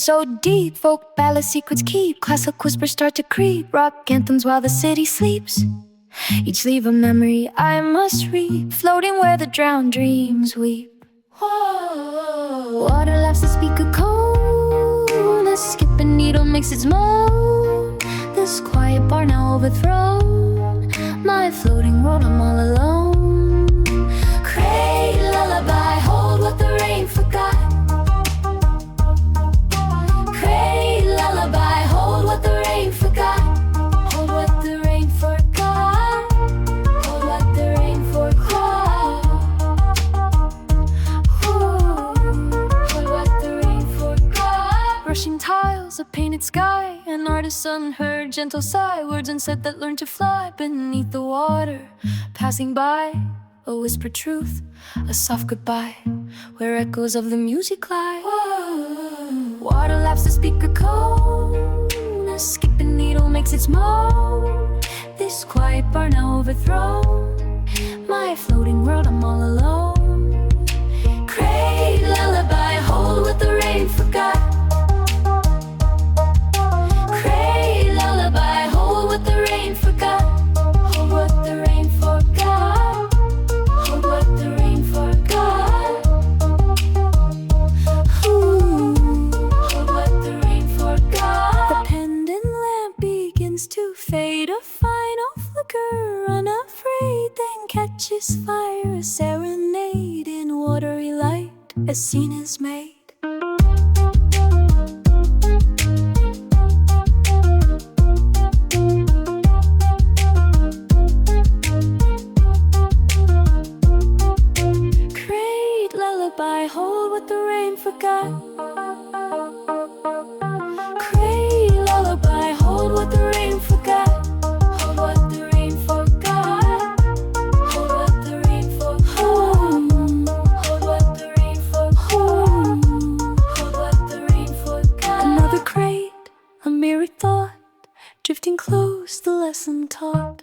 so deep. Folk ballad secrets keep, classic whispers start to creep. Rock anthems while the city sleeps, each leave a memory I must read. Floating where the drowned dreams weep. Whoa. Water laughs to speak a cone, a skipping needle makes its moan. This quiet bar now overthrown, my floating world, I'm all alone. Great lullaby, hold what the rain forgot. Great lullaby, hold what the rain forgot. Hold what the rain forgot. Hold what the rain forgot. Hold what the rain forgot. Rushing tiles, a painted sky, an artist's unheard gentle sigh. Words unsaid that learn to fly beneath the water, passing by. A whispered truth, a soft goodbye, where echoes of the music lie. Whoa. Water laps the speaker cone, a skipping needle makes its moan. This quiet bar now overthrown, my floating world, I'm all alone. Great lullaby, hold what the rain forgot. Great lullaby, hold what the rain forgot. Hold what the rain forgot. Hold what the rain forgot. Hold what the rain forgot. The pendant lamp begins to fade, a final flicker, unafraid, then catches fire. A serenade in watery light, a scene is made. Hold what the rain forgot. Great lullaby, hold what the rain forgot. Hold what the rain forgot. Hold what the rain forgot. Hold what the rain forgot. Hold what the rain forgot. Another crate, a mirrored thought, drifting close, the lesson taught.